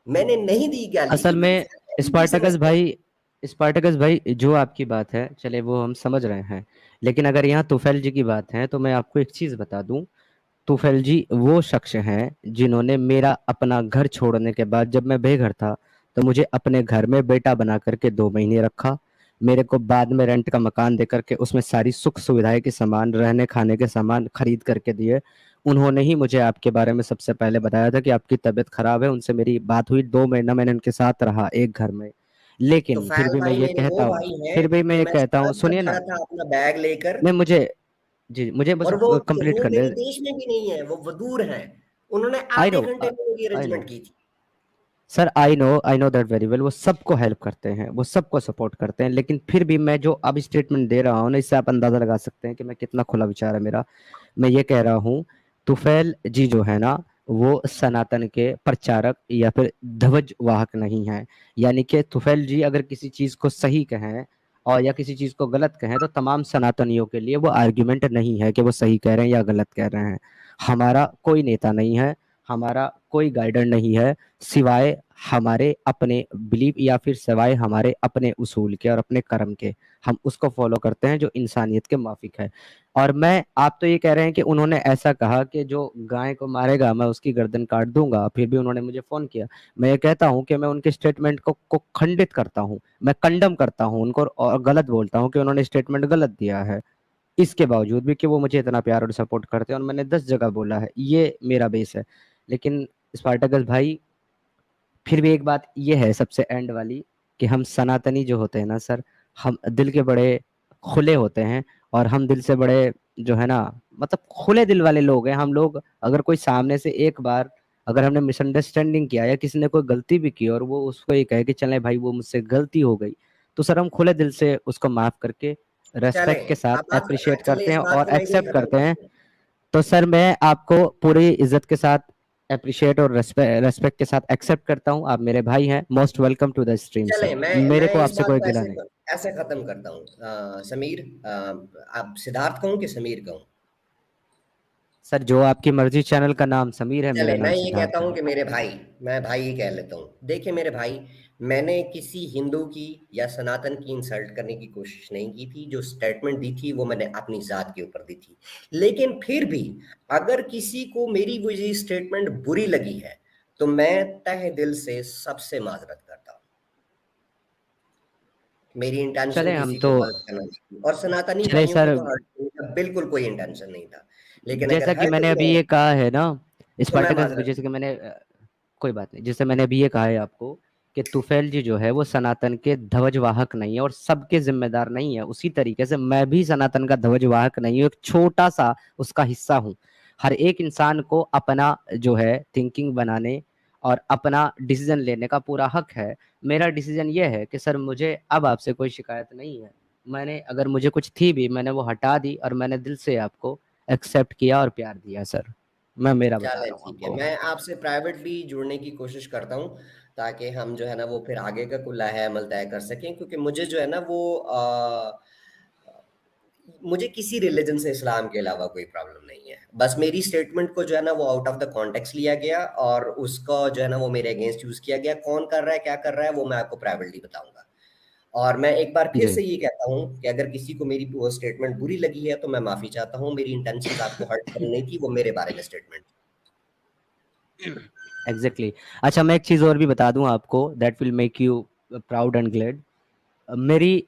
मैंने नहीं दी गाली असल क्योंकि में तोफैल भाई मुझे स्पार्टकस समझते हैं। भाई, स्पार्टकस भाई जो आपकी बात है चले वो हम समझ रहे हैं, लेकिन अगर यहाँ तुफैल जी की बात है तो मैं आपको एक चीज बता दूं। तुफैल जी वो शख्स हैं जिन्होंने मेरा अपना घर छोड़ने के बाद, जब मैं बेघर था, तो मुझे अपने घर में बेटा बना करके 2 महीने रखा। मेरे को बाद में रेंट का मकान दे करके उसमें सारी सुख सुविधाएं के सामान, रहने खाने के सामान खरीद करके दिए। उन्होंने ही मुझे आपके बारे में सबसे पहले बताया था कि आपकी तबीयत खराब है। उनसे मेरी बात हुई, 2 महीना मैंने उनके साथ रहा एक घर में। लेकिन फिर तुफैल भी मैं भाई ये मेरे कहता वो हूँ, भाई हैं फिर भी मैं जो ये मैं कहता हूँ, सड़क पर सुनिए खड़ा ना, था अपना बैग लेकर। मैं मुझे जी मुझे बस और कंप्लीट वो कर मेरे ले। देश में भी नहीं है, वो दूर हैं। उन्होंने आई आधे नो, घंटे में मेरी आई नो अरेंजमेंट की थी। Sir, I know that very well. वो सबको हेल्प करते हैं, वो सबको सपोर्ट करते हैं, लेकिन फिर भी मैं जो अब स्टेटमेंट दे रहा हूँ ना, इससे आप अंदाजा लगा सकते हैं कि मैं कितना खुला विचार है मेरा। मैं ये कह रहा हूँ, तुफैल जी जो है ना, वो सनातन के प्रचारक या फिर ध्वज वाहक नहीं है। यानी कि तुफैल जी अगर किसी चीज को सही कहें और या किसी चीज को गलत कहें, तो तमाम सनातनियों के लिए वो आर्ग्यूमेंट नहीं है कि वो सही कह रहे हैं या गलत कह रहे हैं। हमारा कोई नेता नहीं है, हमारा कोई गाइडर नहीं है, सिवाय हमारे अपने बिलीव या फिर सिवाय हमारे अपने उसूल के और अपने कर्म के। हम उसको फॉलो करते हैं जो इंसानियत के माफिक है। और मैं, आप तो ये कह रहे हैं कि उन्होंने ऐसा कहा कि जो गाय को मारेगा मैं उसकी गर्दन काट दूंगा, फिर भी उन्होंने मुझे फोन किया। मैं ये कहता हूं कि मैं उनके स्टेटमेंट को खंडित करता हूं, मैं कंडम करता हूं उनको, और गलत बोलता हूं कि उन्होंने स्टेटमेंट गलत दिया है। इसके बावजूद भी कि वो मुझे इतना प्यार और सपोर्ट करते हैं, और मैंने 10 जगह बोला है, ये मेरा बेस है। लेकिन स्पार्टकस भाई, फिर भी एक बात ये है सबसे एंड वाली, कि हम सनातनी जो होते हैं ना सर, हम दिल के बड़े खुले होते हैं, और हम दिल से बड़े जो है ना, मतलब खुले दिल वाले लोग हैं हम लोग। अगर कोई सामने से एक बार, अगर हमने मिसअंडरस्टैंडिंग किया या किसी ने कोई गलती भी की और वो उसको ये कहे कि चले भाई वो मुझसे गलती हो गई, तो सर हम खुले दिल से उसको माफ करके चले, रेस्पेक्ट के साथ अब अप्रिशिएट चले करते इस हैं बात और को मैं यही एक्सेप्ट खत्म करते हैं। करता हूँ। तो सर मैं आपको पूरी इज्जत के साथ अप्रिशिएट और रेस्पेक्ट के साथ एक्सेप्ट करता हूँ। आप मेरे भाई हैं, most welcome to the stream चले, सर। मैं मेरे को इस आपसे बात कोई को गिला ऐसे नहीं। ऐसे खत्म करता हूँ। समीर, आप सिद्धार्थ कहूँ कि समीर कहूँ? सर जो आपकी मर्जी, चैनल का नाम समीर है, मेरा चले, नाम मैं ये कहता सिद्धार्थ हूँ है। कि मेरे भाई, मैं भाई ही कह लेता हूँ। देखिए मेरे भाई, मैंने किसी हिंदू की या सनातन की इंसल्ट करने की कोशिश नहीं की थी। जो स्टेटमेंट दी थी वो मैंने अपनी जात के ऊपर दी थी। लेकिन फिर भी अगर किसी को मेरी वो ये स्टेटमेंट बुरी लगी है, तो मैं तहे दिल से सबसे माजरत करता हूँ। मेरी इंटेंशन चले हम किसी को तो, हर्ट करना नहीं थी, और सनातनी चले भाइयों को सर, तो हर्ट करने का बिल्कुल कोई इंटेंशन नहीं था। लेकिन जैसा अगर कि हर्ट मैंने हुआ अभी है ये कहा है ना, तो मैं स्पार्टकस, माजरत। जैसे कि मैंने कोई बात नहीं, जैसे मैंने अभी ये कहा है आपको कि तुफैल जी जो है वो सनातन के ध्वजवाहक नहीं है और सबके जिम्मेदार नहीं है, उसी तरीके से मैं भी सनातन का ध्वजवाहक नहीं हूँ, एक छोटा सा उसका हिस्सा हूँ। हर एक इंसान को अपना जो है थिंकिंग बनाने और अपना डिसीजन लेने का पूरा हक है। मेरा डिसीजन ये है कि सर मुझे अब आपसे कोई शिकायत नहीं है। मैंने, अगर मुझे कुछ थी भी, मैंने वो हटा दी, और मैंने दिल से आपको एक्सेप्ट किया और प्यार दिया सर। मैं मेरा बता चले रहा हूँ ठीक है, आपको। मैं आपसे प्राइवेटली जुड़ने की कोशिश करता हूँ, ताकि हम जो है ना वो फिर आगे का कुल है अमल तय कर सकें। क्योंकि मुझे जो है ना वो मुझे किसी रिलीजन से इस्लाम के अलावा कोई प्रॉब्लम नहीं है। बस मेरी स्टेटमेंट को जो है ना वो आउट ऑफ द कॉन्टेक्स्ट लिया गया, और उसका जो है ना वो मेरे अगेंस्ट यूज किया गया। कौन कर रहा है, क्या कर रहा है, वो मैं आपको प्राइवेटली बताऊंगा। और मैं एक बार फिर जी से ये कहता हूँ कि अगर किसी को मेरी वो स्टेटमेंट बुरी लगी है तो मैं माफी चाहता हूँ। मेरी इंटेंशंस आपको हर्ट करनी नहीं थी, वो मेरे बारे में स्टेटमेंट। एग्जैक्टली अच्छा, मैं एक चीज़ और भी बता दूं आपको, that will make you proud and glad. मेरी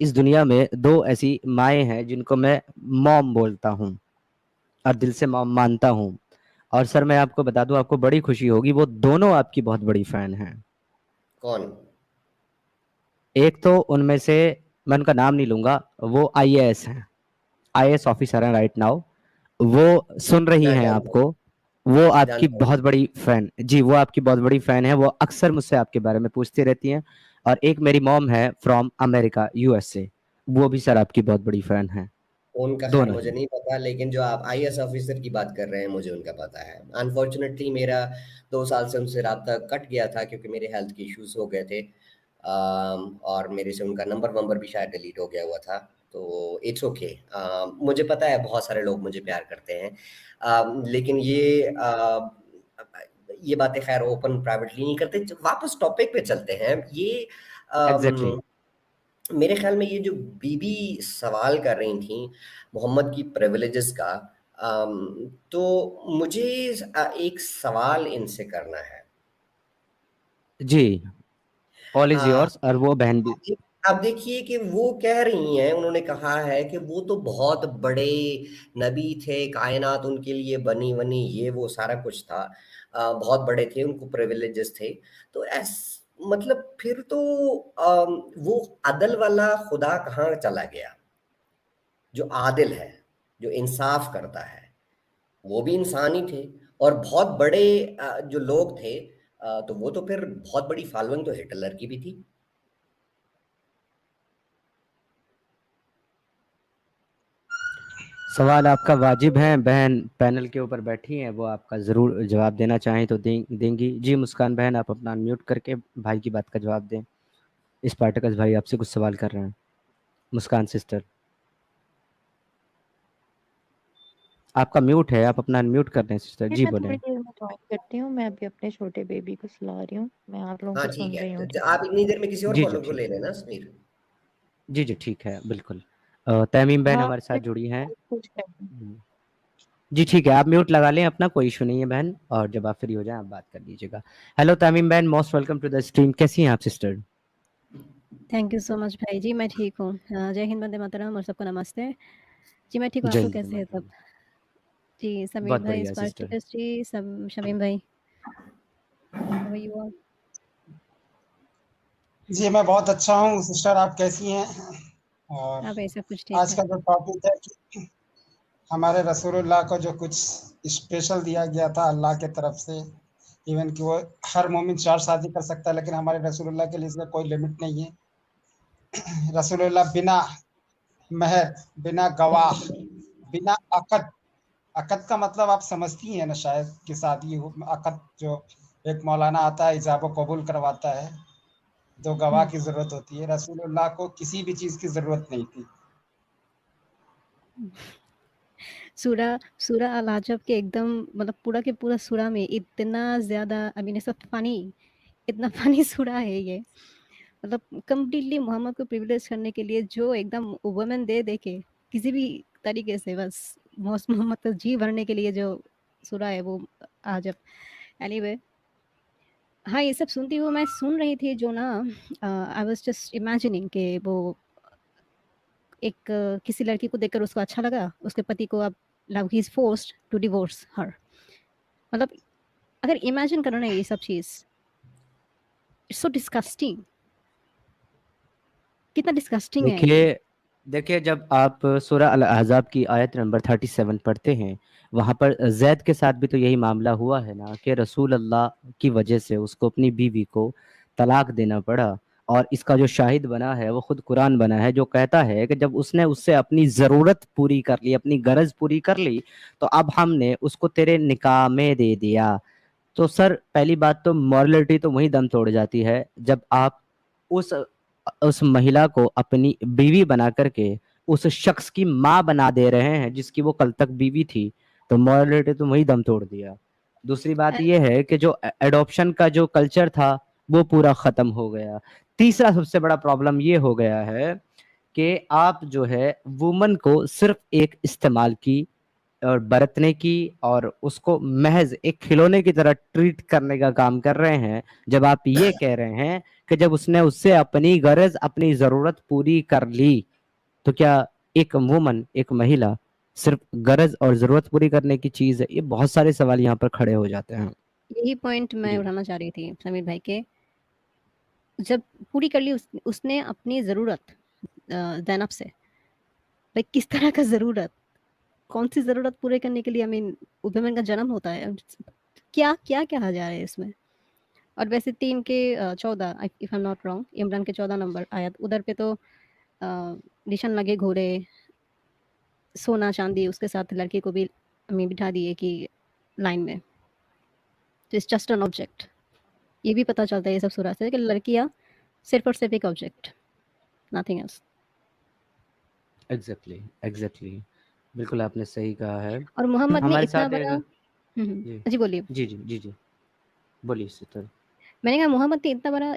इस दुनिया में 2 ऐसी माएँ हैं जिनको मैं मॉम बोलता हूँ और दिल से मॉम मानता हूँ। और सर मैं आपको बता दूं, आपको बड़ी खुशी होगी, वो दोनों आपकी बहुत बड़ी फैन हैं। कौन? एक तो उनमें से, मैं उनका नाम नहीं लूंगा, वो आईएएस हैं, आईएएस ऑफिसर हैं राइट नाउ। वो सुन रही मैं हैं जानता हूँ, आपको, वो आपकी जानता हूँ। बहुत बड़ी फैन जी, वो आपकी बहुत बड़ी फैन है, वो अक्सर मुझसे आपके बारे में पूछती रहती हैं। और एक मेरी मॉम है फ्रॉम अमेरिका, यूएसए, वो भी सर आपकी बहुत बड़ी फैन है। उनका खैर दोनों मुझे ही। नहीं पता, लेकिन जो आप आईएएस ऑफिसर की बात कर रहे हैं मुझे उनका पता है। अनफॉर्चुनेटली मेरा 2 साल से उनसे राब्ता कट गया था, क्योंकि मेरे हेल्थ के इश्यूज हो गए थे। और मेरे से उनका नंबर वंबर भी शायद डिलीट हो गया हुआ था। तो इट्स ओके। मुझे पता है बहुत सारे लोग मुझे प्यार करते हैं, लेकिन ये बातें खैर ओपन प्राइवेटली नहीं करते। वापस टॉपिक पे चलते हैं। ये एग्जैक्टली अम, मेरे ख्याल में ये जो बीबी सवाल कर रही थी मोहम्मद की प्रिविलेजेस का, तो मुझे एक सवाल इनसे करना है। जी, ऑल इज आ, योर्स, और वो बहन भी। अब देखिए कि वो कह रही हैं, उन्होंने कहा है कि वो तो बहुत बड़े नबी थे, कायनात उनके लिए बनी बनी, ये वो सारा कुछ था, बहुत बड़े थे, उनको प्रिविलेजेस थे। तो ऐस मतलब फिर तो वो अदल वाला खुदा कहाँ चला गया, जो आदिल है, जो इंसाफ करता है? वो भी इंसान ही थे, और बहुत बड़े जो लोग थे, तो वो तो फिर बहुत बड़ी फॉलोइंग तो हिटलर की भी थी। सवाल आपका वाजिब है, बहन पैनल के ऊपर बैठी हैं, वो आपका ज़रूर जवाब देना चाहें तो देंगी। जी मुस्कान बहन, आप अपना म्यूट करके भाई की बात का जवाब दें। स्पार्टकस भाई आपसे कुछ सवाल कर रहे हैं। मुस्कान सिस्टर, आपका म्यूट है, आप अपना अनम्यूट कर दें सिस्टर। जी मैं बोलें। थोड़ी देर में ज्वाइन करती हूँ, मैं अभी अपने छोटे बेबी को सुला रही हूँ, मैं आप लोगों हाँ को ठीक सुन है, रही हूँ, तो ठीक आप इतनी देर में किसी और जी जी फॉलो को ठीक ले है। लेना समीर। जी जी ठीक है, बिल्कुल। तमीम है। बहन हाँ, हमारे साथ जुड़ी हैं। कुछ करती हूँ। जी ठीक है, आप म्यूट लगा लें अपना, कोई इशू नहीं है बहन, और जब आप फ्री हो जाएं आप बात कर लीजिएगा। हेलो तमीम बहन, most welcome to the stream. कैसी हैं आप sister? Thank you so much भाई जी, मैं ठीक हूँ। जय हिंद, वंदे मातरम और सबको नमस्ते। जी मैं ठीक हूँ, आप जय लोग हिंद कैसे हैं सब? मातरम। जी समीर बहुत भाई, बढ़िया सिस्टर। स्पार्टकस जी, सब शमीम भाई, हाउ आर यू ऑल? जी मैं बहुत अच्छा हूँ सिस्टर, आप कैसी हैं? और हाँ भाई, सब कुछ ठीक आज है। का जो टॉपिक है कि हमारे रसूलुल्लाह को जो कुछ स्पेशल दिया गया था अल्लाह के तरफ से, इवन कि वो हर मोमिन 4 शादी कर सकता है, लेकिन हमारे रसूलुल्लाह के लिए इसका कोई लिमिट नहीं है। रसूलुल्लाह बिना मेहर, बिना गवाह, बिना अक़द, अक़द का मतलब आप समझती हैं ना शायद, कि शादी हो अक़द, जो एक मौलाना आता है इजाब व कबूल करवाता है, 2 गवाह की ज़रूरत होती है। रसूलुल्लाह को किसी भी चीज़ की ज़रूरत नहीं थी। सूरा सूरा अल-अहज़ाब के एकदम मतलब पूरा के पूरा सूरा में इतना ज़्यादा आई मीन इट्स फनी, इतना फनी सूरा है ये। मतलब कंप्लीटली मोहम्मद को प्रिविलेज करने के लिए जो एकदम वुमेन दे के किसी भी तरीके से बस मोहम्मद का जी भरने के लिए जो सूरा है वो अहज़ाब। एनीवे, हाँ, ये सब सुनती हुई मैं सुन रही थी जो ना आई वाज़ जस्ट इमेजिनिंग कि वो एक किसी लड़की को देखकर उसको अच्छा लगा, उसके पति को अब लव he is forced to divorce her. मतलब अगर इमेजिन करो ना ये सब चीज़, इट्स सो डिस्गस्टिंग, कितना डिस्गस्टिंग है ये। देखिए देखिए, जब आप सूरह अल अहज़ाब की आयत नंबर 37 पढ़ते हैं, वहाँ पर जैद के साथ भी तो यही मामला हुआ है ना, कि रसूल अल्लाह की वजह से उसको अपनी बीवी को तलाक देना पड़ा। और इसका जो शाहिद बना है वो खुद कुरान बना है, जो कहता है कि जब उसने उससे अपनी ज़रूरत पूरी कर ली, अपनी गरज पूरी कर ली, तो अब हमने उसको तेरे निकाह में दे दिया। तो सर पहली बात तो मॉरलिटी तो वहीं दम तोड़ जाती है, जब आप उस उस महिला को अपनी बीवी बना करके उस शख्स की माँ बना दे रहे हैं जिसकी वो कल तक बीवी थी। तो मॉरलिटी तो वहीं दम तोड़ दिया। दूसरी बात यह है कि जो एडॉप्शन का जो कल्चर था वो पूरा खत्म हो गया। तीसरा सबसे बड़ा प्रॉब्लम ये हो गया है कि आप जो है वुमन को सिर्फ एक इस्तेमाल की और बरतने की और उसको महज एक खिलौने की तरह ट्रीट करने का काम कर रहे हैं। जब आप ये कह रहे हैं कि जब उसने उससे अपनी गरज, अपनी जरूरत पूरी कर ली, तो क्या एक वुमन, एक महिला सिर्फ गरज और जरूरत पूरी करने की चीज है? ये बहुत सारे सवाल यहाँ पर खड़े हो जाते हैं। यही पॉइंट मैं जी उठाना चाह रही थी समीर भाई के, जब पूरी कर ली उसने अपनी ज़रूरत ज़ैनब से, भाई किस तरह का ज़रूरत, कौन सी ज़रूरत पूरे करने के लिए आई मीन वुमेन का जन्म होता है, क्या क्या कहा जा रहा है इसमें? और वैसे 3 के 14 if I am not wrong, Imran के 14 नंबर आयत उधर पे तो निशान लगे घोड़े, सोना चांदी, उसके साथ लड़की को भी हमें बिठा दिए कि लाइन में, तो इट्स जस्ट एन ऑब्जेक्ट। ये भी पता चलता है ये सब सूरत से कि लड़कियां सिर्फ और सिर्फ एक object, nothing else. Exactly exactly, बिल्कुल आपने सही कहा है। और मोहम्मद ने हमारे इतना साथ बड़ा एक जी जी बोलिए। जी जी जी जी बोलिए सिस्टर। मैंने कहा मोहम्मद ने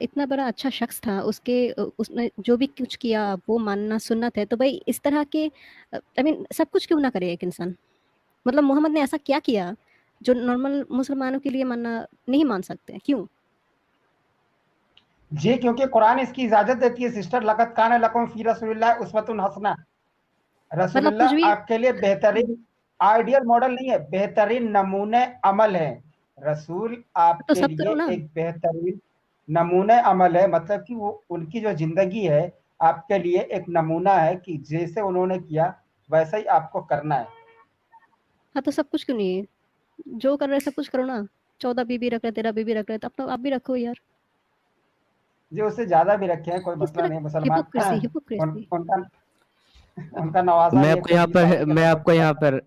इतना बड़ा अच्छा शख्स था, उसके उसने जो भी कुछ किया वो मानना सुन्नत है, तो भाई इस तरह के आई मीन सब कुछ क्यों ना करे एक इंसान? मतलब मोहम्मद ने ऐसा क्या किया जो नॉर्मल मुसलमानों के लिए मानना नहीं मान सकते, क्यों? जी, क्योंकि कुरान इसकी इजाजत देती है सिस्टर, लक़द कान लकुम फी रसूलिल्लाह उसवतुन हसना। मतलब कुछ रसूलुल्लाह भी आपके लिए बेहतरीन आइडियल मॉडल नहीं है, बेहतरीन नमूने अमल है। रसूल तो आपके सब लिए करो ना। एक बेहतरीन नमूने अमल है, मतलब कि वो उनकी जो जिंदगी है आपके लिए एक नमूना है कि जैसे उन्होंने किया वैसा ही आपको करना है। हाँ तो सब कुछ क्यों नहीं है? जो कर रहे सब कुछ करो ना। 14 बीबी रख रहे, 13 बीबी रख रहे, तो अपना आप भी रखो यार। जी, उससे ज्यादा भी रखे हैं, कोई इस मसला तरह नहीं है, मुसलमान हिपोक्रेसी हिपोक्रेसी। उनका उनका नवाजा भी 120 साल के मैं बच्चों आपको को यहाँ जाता है। पर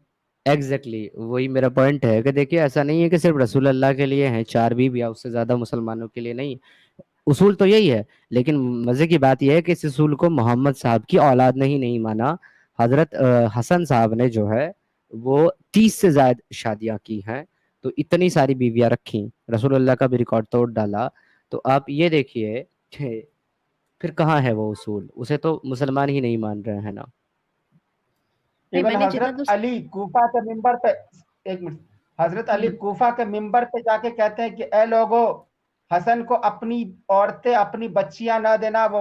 एग्जैक्टली वही मेरा पॉइंट है कि देखिए ऐसा नहीं है कि सिर्फ रसूल अल्लाह के लिए हैं 4 बीवी या उससे ज्यादा मुसलमानों के लिए नहीं। उसूल तो यही है, लेकिन मजे की बात यह है कि इस उसूल को मोहम्मद साहब की औलाद ने ही नहीं माना। हजरत हसन साहब ने जो है वो 30 से ज्यादा शादियां की हैं, तो इतनी सारी बीवियां रखी, रसूल अल्लाह का भी रिकॉर्ड तोड़ डाला। तो आप ये देखिए कि फिर कहाँ है वो उसूल, उसे तो मुसलमान ही नहीं मान रहे हैं ना। नहीं इवन मैंने जितना हजरत तो अली कूफा के मिंबर पे, एक मिनट, हजरत अली कूफा के मिंबर पे जाके कहते हैं कि ए लोगो, हसन को अपनी औरतें अपनी बच्चियां ना देना, वो